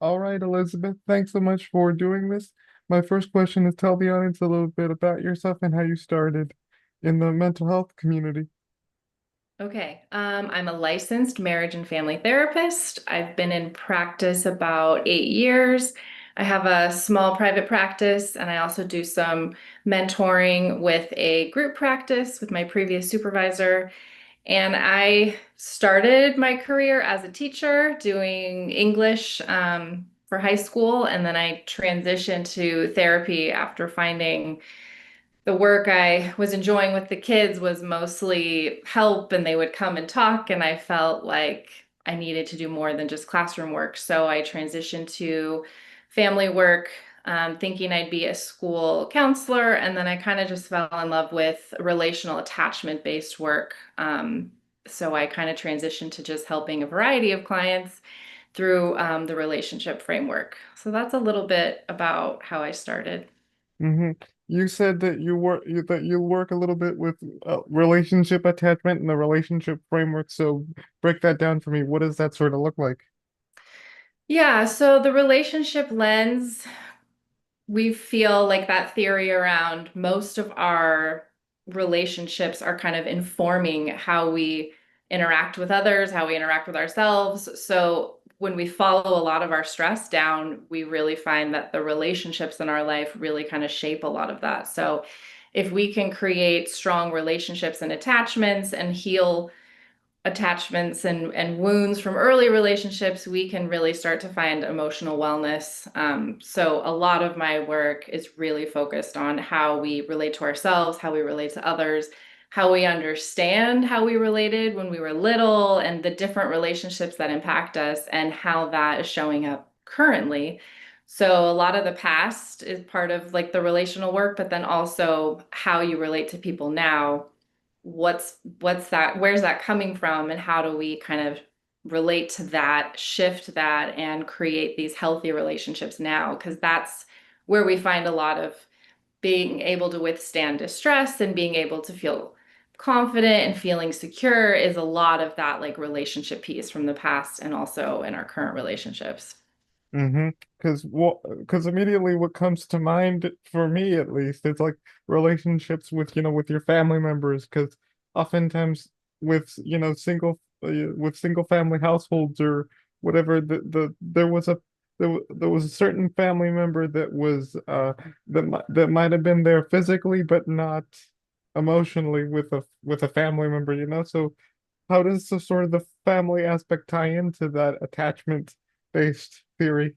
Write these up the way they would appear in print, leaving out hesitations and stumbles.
All right, Elizabeth, thanks so much for doing this. My first question is tell the audience a little bit about yourself and how you started in the mental health community. Okay, I'm a licensed marriage and family therapist. I've been in practice about 8 years. I have a small private practice, and I also do some mentoring with a group practice with my previous supervisor. And I started my career as a teacher doing English for high school, and then I transitioned to therapy after finding the work I was enjoying with the kids was mostly help, and they would come and talk, and I felt like I needed to do more than just classroom work. So I transitioned to family work, thinking I'd be a school counselor, and then I kind of just fell in love with relational attachment based work. So I kind of transitioned to just helping a variety of clients through the relationship framework. So that's a little bit about how I started. hmm You said that you work a little bit with relationship attachment and the relationship framework. So break that down for me. What does that sort of look like? Yeah, so the relationship lens, we feel like that theory around most of our relationships are kind of informing how we interact with others, how we interact with ourselves. So when we follow a lot of our stress down, we really find that the relationships in our life really kind of shape a lot of that. So if we can create strong relationships and attachments and heal attachments and wounds from early relationships, we can really start to find emotional wellness. So a lot of my work is really focused on how we relate to ourselves, how we relate to others, how we understand how we related when we were little, and the different relationships that impact us, and how that is showing up currently. So a lot of the past is part of like the relational work, but then also how you relate to people now. What's that, where's that coming from, and how do we kind of relate to that, shift that, and create these healthy relationships now? Because that's where we find a lot of being able to withstand distress and being able to feel confident and feeling secure is a lot of that like relationship piece from the past and also in our current relationships. Mm-hmm. Because immediately what comes to mind for me at least, it's like relationships with, with your family members. Because oftentimes with single family households or whatever, there was a certain family member that was that might have been there physically but not emotionally with a family member, So how does the sort of the family aspect tie into that attachment based theory?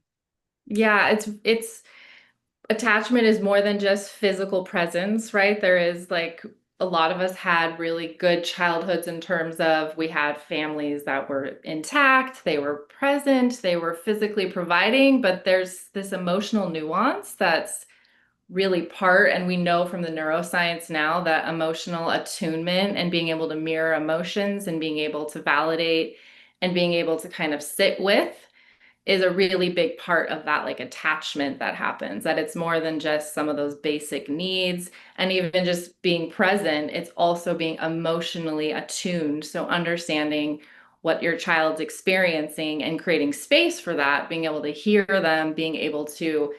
Yeah, it's attachment is more than just physical presence, right? There is like a lot of us had really good childhoods in terms of we had families that were intact, they were present, they were physically providing, but there's this emotional nuance that's really part, and we know from the neuroscience now that emotional attunement and being able to mirror emotions and being able to validate and being able to kind of sit with is a really big part of that like attachment that happens, that it's more than just some of those basic needs and even just being present, it's also being emotionally attuned, so understanding what your child's experiencing and creating space for that, being able to hear them, being able to,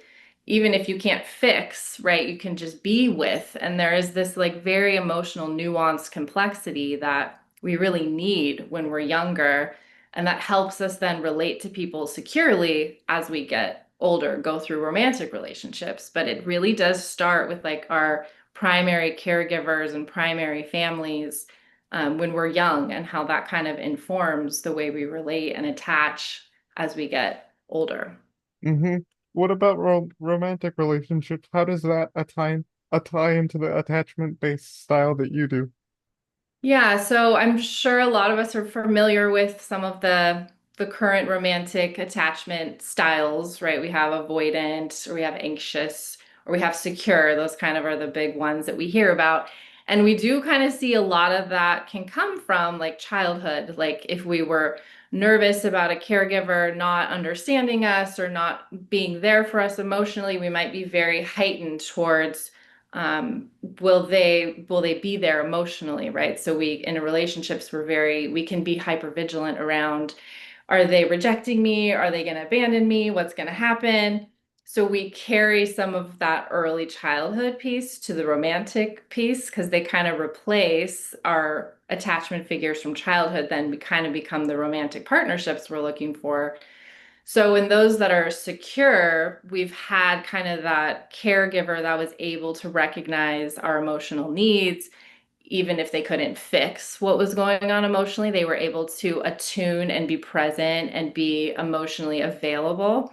even if you can't fix, right, you can just be with. And there is this like very emotional nuanced complexity that we really need when we're younger, and that helps us then relate to people securely as we get older, go through romantic relationships. But it really does start with like our primary caregivers and primary families when we're young, and how that kind of informs the way we relate and attach as we get older. hmm What about romantic relationships? How does that tie into the attachment-based style that you do? Yeah, so I'm sure a lot of us are familiar with some of the current romantic attachment styles, right? We have avoidant, or we have anxious, or we have secure. Those kind of are the big ones that we hear about. And we do kind of see a lot of that can come from like childhood. Like if we were nervous about a caregiver not understanding us or not being there for us emotionally, we might be very heightened towards will they be there emotionally, right? So we in relationships we're very, we can be hyper vigilant around, Are they rejecting me? Are they going to abandon me? What's going to happen? So we carry some of that early childhood piece to the romantic piece because they kind of replace our attachment figures from childhood. Then we kind of become the romantic partnerships we're looking for. So in those that are secure, we've had kind of that caregiver that was able to recognize our emotional needs. Even if they couldn't fix what was going on emotionally, they were able to attune and be present and be emotionally available.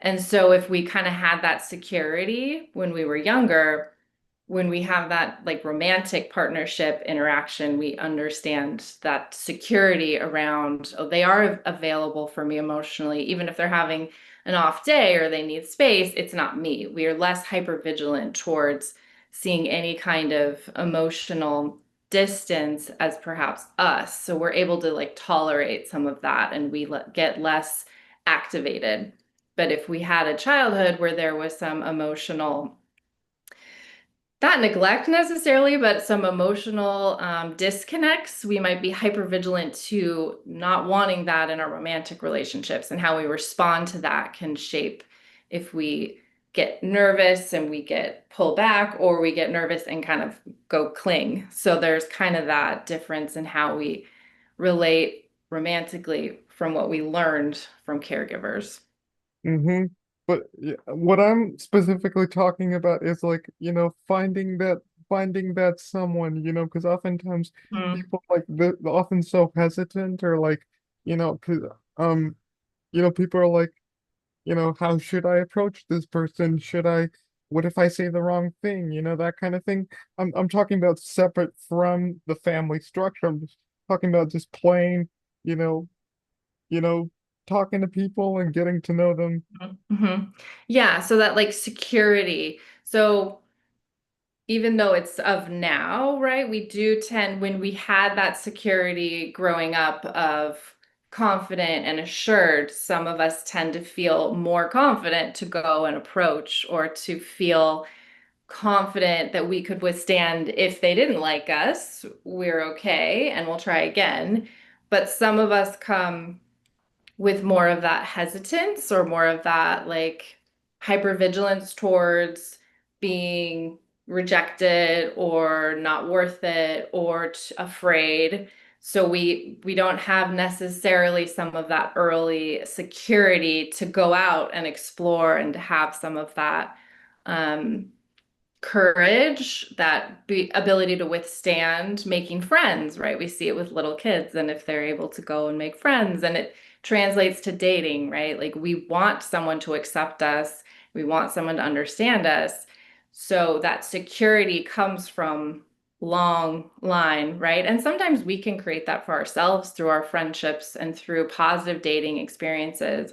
And so if we kind of had that security when we were younger, when we have that like romantic partnership interaction, we understand that security around, oh, they are available for me emotionally, even if they're having an off day or they need space, it's not me. We are less hyper vigilant towards seeing any kind of emotional distance as perhaps us. So we're able to like tolerate some of that and we get less activated. But if we had a childhood where there was some emotional not neglect necessarily, but some emotional disconnects. We might be hyper vigilant to not wanting that in our romantic relationships, and how we respond to that can shape if we get nervous and we get pull back, or we get nervous and kind of go cling. So there's kind of that difference in how we relate romantically from what we learned from caregivers. Mm-hmm. But yeah, what I'm specifically talking about is like, finding that someone, because oftentimes Mm, people like they're often so hesitant or like, you know, 'cause, um, people are like, how should I approach this person? What if I say the wrong thing? That kind of thing. I'm talking about separate from the family structure. I'm just talking about just plain, you know, you know, talking to people and getting to know them. mhm. Yeah, so that like security. So even though it's of now, right, we do tend, when we had that security growing up of confident and assured, some of us tend to feel more confident to go and approach or to feel confident that we could withstand if they didn't like us, we're okay and we'll try again. But some of us come with more of that hesitance or more of that like hypervigilance towards being rejected or not worth it or afraid. So we don't have necessarily some of that early security to go out and explore and to have some of that um, courage, that ability to withstand making friends, right? We see it with little kids, and if they're able to go and make friends, and it translates to dating, right? Like we want someone to accept us, we want someone to understand us. So that security comes from long line, right? And sometimes we can create that for ourselves through our friendships and through positive dating experiences.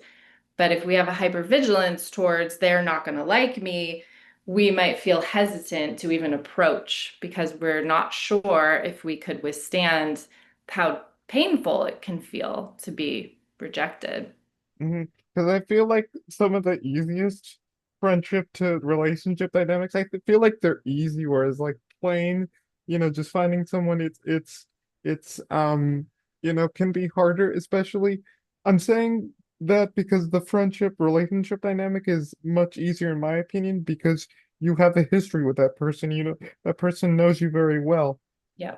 But if we have a hypervigilance towards they're not going to like me, we might feel hesitant to even approach because we're not sure if we could withstand how painful it can feel to be rejected. Because I feel like some of the easiest friendship to relationship dynamics, feel like they're easy, whereas like plain, just finding someone, it's can be harder, especially I'm saying that because the friendship relationship dynamic is much easier in my opinion because you have a history with that person, that person knows you very well. Yeah.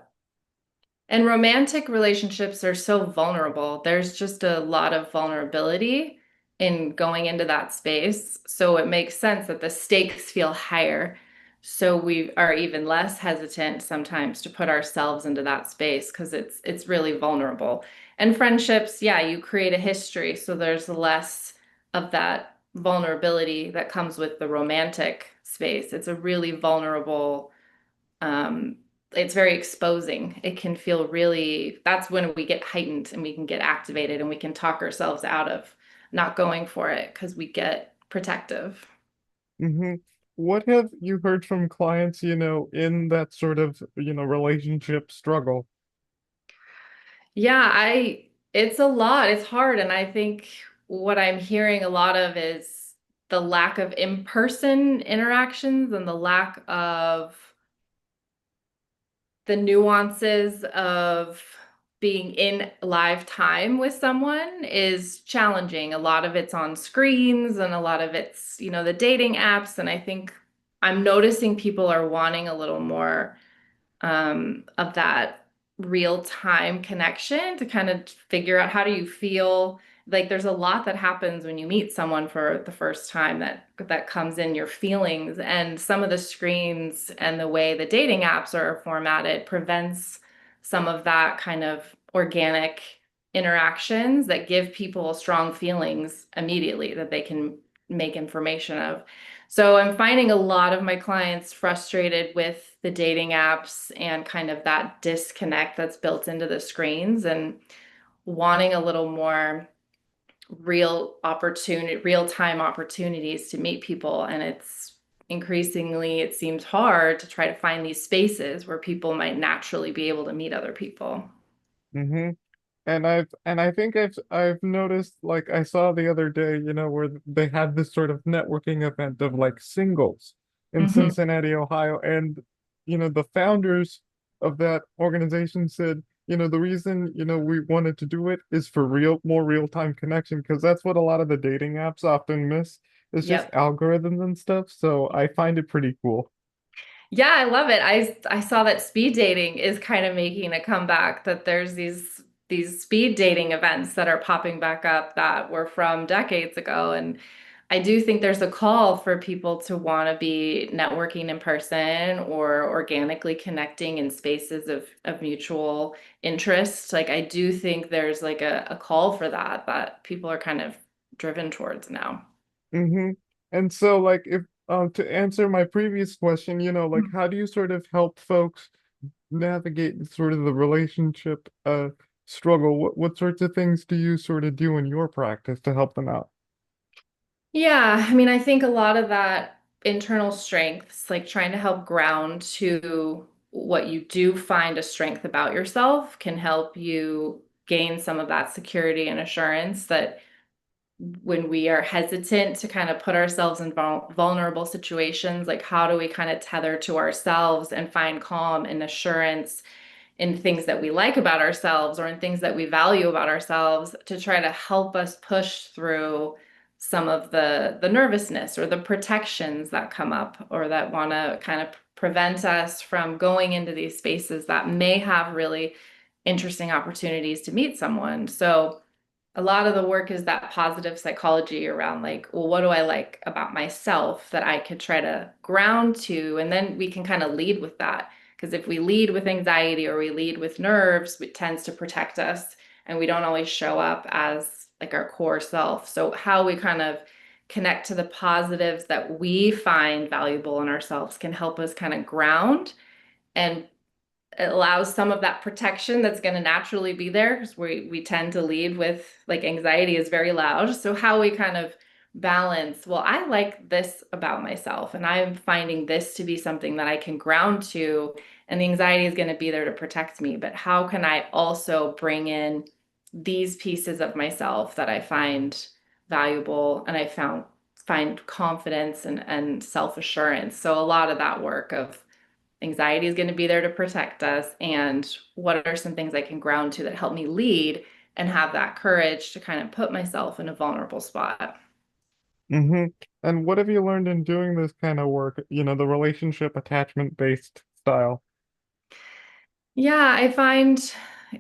And romantic relationships are so vulnerable. There's just a lot of vulnerability in going into that space. So it makes sense that the stakes feel higher. So we are even less hesitant sometimes to put ourselves into that space because it's really vulnerable. And friendships, yeah, you create a history, so there's less of that vulnerability that comes with the romantic space. It's a really vulnerable um, it's very exposing. It can feel really, that's when we get heightened and we can get activated and we can talk ourselves out of not going for it because we get protective. hmm What have you heard from clients, in that sort of, relationship struggle? Yeah, it's a lot. It's hard. And I think what I'm hearing a lot of is the lack of in-person interactions and the lack of the nuances of being in live time with someone is challenging. A lot of it's on screens and a lot of it's, the dating apps. And I think I'm noticing people are wanting a little more of that real time connection to kind of figure out how do you feel. Like there's a lot that happens when you meet someone for the first time that comes in your feelings, and some of the screens and the way the dating apps are formatted prevents some of that kind of organic interactions that give people strong feelings immediately that they can make information of. So I'm finding a lot of my clients frustrated with the dating apps and kind of that disconnect that's built into the screens, and wanting a little more real time opportunities to meet people. And it's increasingly, it seems hard to try to find these spaces where people might naturally be able to meet other people. Mm-hmm. And I think I've noticed, like I saw the other day, where they had this sort of networking event of like singles in Mhm. Cincinnati, Ohio, and the founders of that organization said, the reason, we wanted to do it is for more real-time connection, because that's what a lot of the dating apps often miss. It's just Yep. algorithms and stuff. So I find it pretty cool. Yeah, I love it. I saw that speed dating is kind of making a comeback, that there's these speed dating events that are popping back up that were from decades ago. And I do think there's a call for people to want to be networking in person or organically connecting in spaces of mutual interest. Like I do think there's like a call for that people are kind of driven towards now. Mm-hmm. And so, like, if to answer my previous question, like, how do you sort of help folks navigate sort of the relationship struggle? What sorts of things do you sort of do in your practice to help them out? Yeah, I mean, I think a lot of that internal strengths, like trying to help ground to what you do find a strength about yourself, can help you gain some of that security and assurance that when we are hesitant to kind of put ourselves in vulnerable situations, like how do we kind of tether to ourselves and find calm and assurance in things that we like about ourselves or in things that we value about ourselves, to try to help us push through some of the nervousness or the protections that come up or that want to kind of prevent us from going into these spaces that may have really interesting opportunities to meet someone. So a lot of the work is that positive psychology around, like, well, what do I like about myself that I could try to ground to? And then we can kind of lead with that. Because if we lead with anxiety or we lead with nerves, it tends to protect us and we don't always show up as like our core self. So, how we kind of connect to the positives that we find valuable in ourselves can help us kind of ground, and it allows some of that protection that's going to naturally be there, because we tend to lead with, like, anxiety is very loud. So how we kind of balance, well, I like this about myself and I'm finding this to be something that I can ground to, and the anxiety is going to be there to protect me, but how can I also bring in these pieces of myself that I find valuable and find confidence and self-assurance. So a lot of that work of anxiety is going to be there to protect us, and what are some things I can ground to that help me lead and have that courage to kind of put myself in a vulnerable spot. Mm-hmm. And what have you learned in doing this kind of work, the relationship attachment based style? Yeah, I find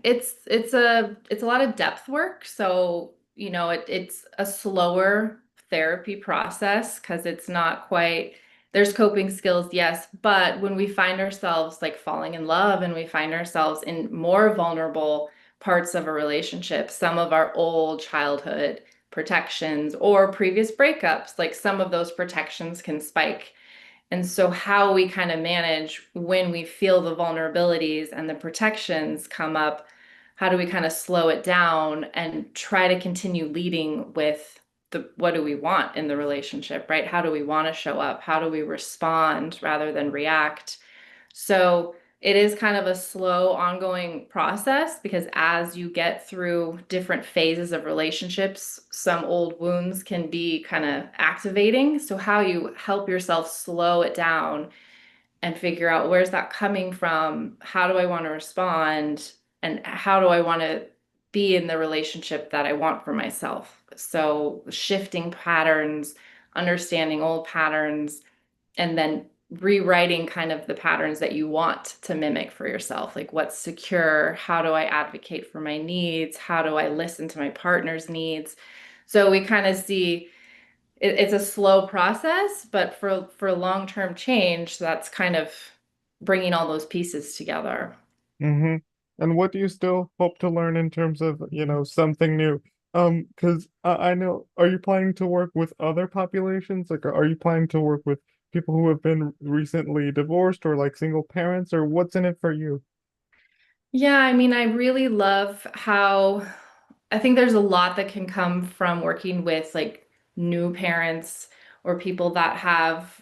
it's a lot of depth work. So, it's a slower therapy process because it's not quite, there's coping skills, yes, but when we find ourselves like falling in love and we find ourselves in more vulnerable parts of a relationship, some of our old childhood protections or previous breakups, like some of those protections can spike. And so, how we kind of manage when we feel the vulnerabilities and the protections come up, how do we kind of slow it down and try to continue leading with the what do we want in the relationship, right? How do we want to show up? How do we respond rather than react? So it is kind of a slow, ongoing process, because as you get through different phases of relationships, some old wounds can be kind of activating. So, how you help yourself slow it down and figure out where's that coming from? How do I want to respond? and how do I want to be in the relationship that I want for myself. So shifting patterns, understanding old patterns, and then rewriting kind of the patterns that you want to mimic for yourself. Like what's secure? How do I advocate for my needs? How do I listen to my partner's needs? So we kind of see it's a slow process, but for long-term change, that's kind of bringing all those pieces together. Mm-hmm. And what do you still hope to learn in terms of, something new? Because I know, are you planning to work with other populations? Like, are you planning to work with people who have been recently divorced or like single parents, or what's in it for you? Yeah, I mean, I really love how I think there's a lot that can come from working with like new parents or people that have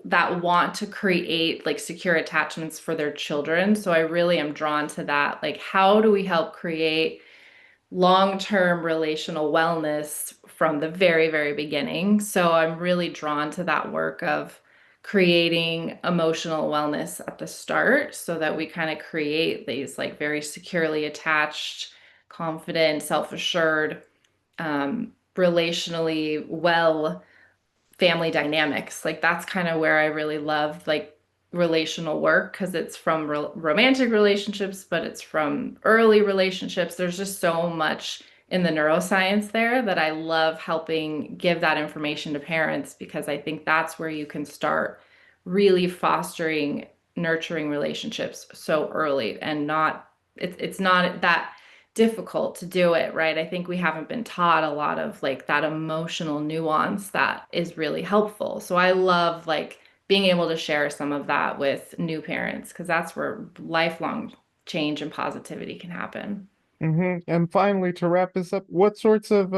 that want to create like secure attachments for their children. So I really am drawn to that. Like, how do we help create long-term relational wellness from the very, very beginning? So I'm really drawn to that work of creating emotional wellness at the start so that we kind of create these like very securely attached, confident, self-assured, relationally well family dynamics. Like that's kind of where I really love like relational work because it's from romantic relationships, but it's from early relationships. There's just so much in the neuroscience there that I love helping give that information to parents because I think that's where you can start really fostering nurturing relationships so early and not it's not that difficult to do it, right? I think we haven't been taught a lot of like that emotional nuance that is really helpful. So I love like being able to share some of that with new parents because that's where lifelong change and positivity can happen. And finally, to wrap this up, what sorts of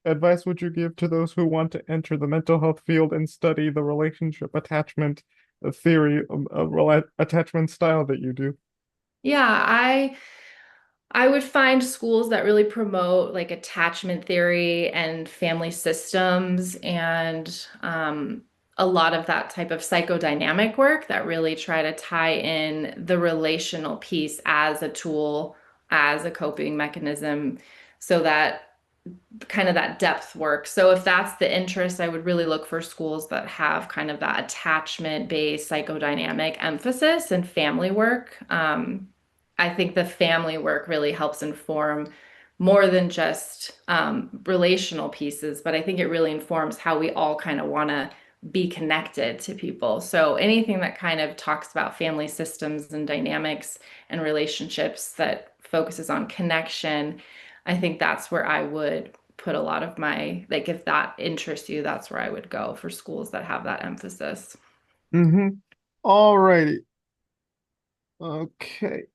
advice would you give to those who want to enter the mental health field and study the relationship attachment theory, attachment style that you do? Yeah, I would find schools that really promote like attachment theory and family systems and a lot of that type of psychodynamic work that really try to tie in the relational piece as a tool, as a coping mechanism, so that kind of that depth work. So if that's the interest, I would really look for schools that have kind of that attachment-based psychodynamic emphasis and family work. I think the family work really helps inform more than just relational pieces, but I think it really informs how we all kind of want to be connected to people. So anything that kind of talks about family systems and dynamics and relationships that focuses on connection, I think that's where I would put a lot of my, like, if that interests you, that's where I would go for schools that have that emphasis. Mm-hmm. All righty. Okay.